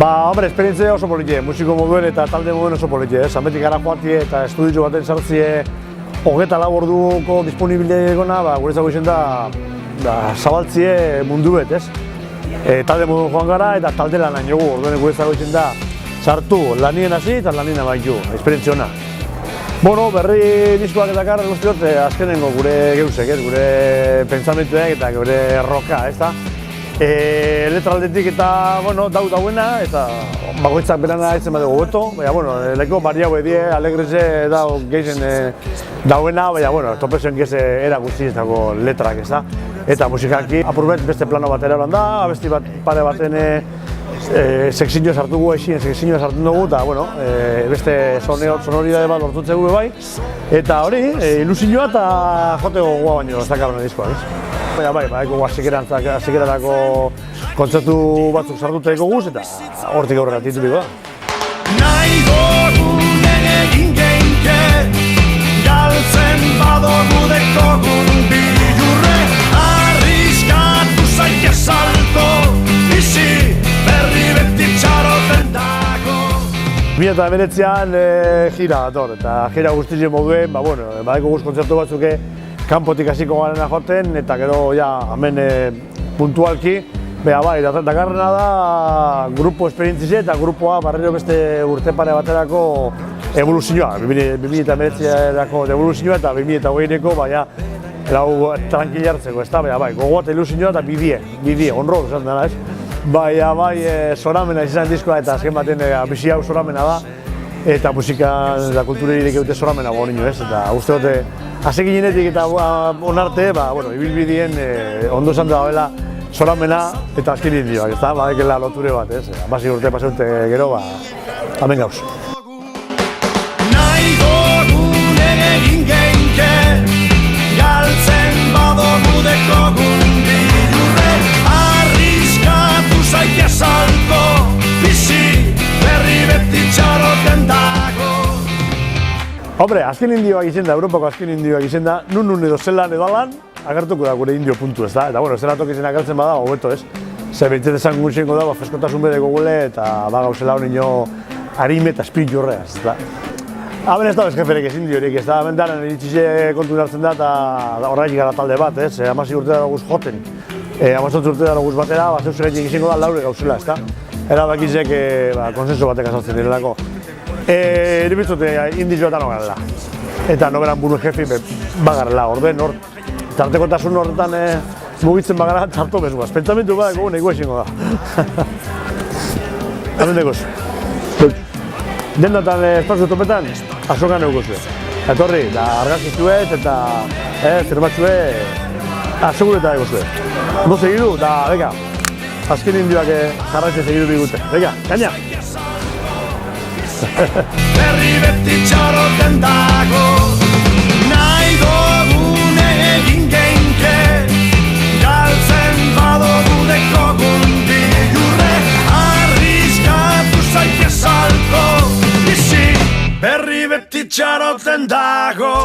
Hombre, esperientzia oso politie, musiko moduen eta talde moduen oso politie, Zametik gara joatie eta estudio baten sartzie 24 orduko disponibilia egona, guretzako izen da zabaltzie mundu bet, ez? Talde moduen joan gara eta talde lan hain jogu, orduen guretzako izen da sartu lanien hasi eta lanien amaitu, esperientzia hona. Berri diskoak eta karra guztiot azkenengo gure geusek, gure pentsamentuak eta gure roka, ez da? Letraldetik eta dauena eta bagoitzak berana etzen bat gobeto, leko bariago edie, alegreze da gehien dauena, topezen geze era guztietako letrak ez da. Eta musikaki apurbet beste plano batera horan da, abesti bat pare baten sekzinio sartu gu eixien, sekzinio sartu dugu eta beste sonoridade bat lortutze gu bai. Eta hori, ilusioa eta jote gogoa baino ez dakarren diskoak, ez? Eko azikerantzako kontzertu batzuk sartuteko guz eta hortik aurrera tituliko da. Nahi gogunen egin geinke, galtzen badogu dekogun bilurre, arriskatu zaike salto, bizi berri beti txaroten dago. 2009an gira dator eta gira guztien moduen, badeko guz kontzertu batzuke kanpotik hasiko garena joaten eta gero hemen puntualki dakarrena da grupo esperientzize eta grupoa barriro beste urte pare baterako evoluzioa, 2009erako evoluzioa eta 2008eko tranquil hartzeko, ez da, gogoa eta ilusioa eta bidie, onro, esan dena, ez? Zoramena izan diskoa eta azken baten bizi hau zoramena da eta musikan eta kulturerik eute zoramena nio, ez? Eta uste dute, haseginenetik eta onarte, ibilbidien ondo esan da zoramena eta azken indioak, ez da? Badekela loture bat, ez? Basi urte pasaute gero, hemen gauz. Nahi gogunen egin geinke, galtzen badogu dekogun bilurre, arriskatu zaike salto, bizi berri beti txaroten dago. Hombre, azken indioak izen da, Europako azken indioak izen da, nun edo zelan edo alan, agertuko da gure indio puntu, ez da? Eta zelatok izen agertzen bada, hobeto, ez? Zer behitzen esan gutxenko da, freskotasun bedeko gule eta gauzela hori nio harime eta espiritu horreaz, ez da? Haben ez da bezkeferek ez indiorik, ez da? Hemen daren iritzize kontu hartzen da eta horreik gara talde bat, ez? 16 urte dara guz joten, 18 urte dara guz batera, zeus egin izango da laure gauzela, ez da? Erabakizek konsenso batek azaltzen direlako. Eribitzute indizio eta nogarela. Eta noberan buru jefi bagarela, orden hor. Tartekotasun horretan mugitzen bagara txarto bezuaz. Pentsamentu bat egu nahi guaxingo da. Hemen dekoz. Dendatan espazio topetan, azokan eguko zuen. Etorri, da argazkizuet eta zerbatzuet asegureta ego zuen. No segidu, da, beka, azken indioak jarraitzen segidu bigute. Beka, gaina! Berri beti txaroten dago, nahi gogunen egin geinke, galtzen badogu dekogun bilurre, arriskatu zaike salto, bizi berri beti txaroten dago.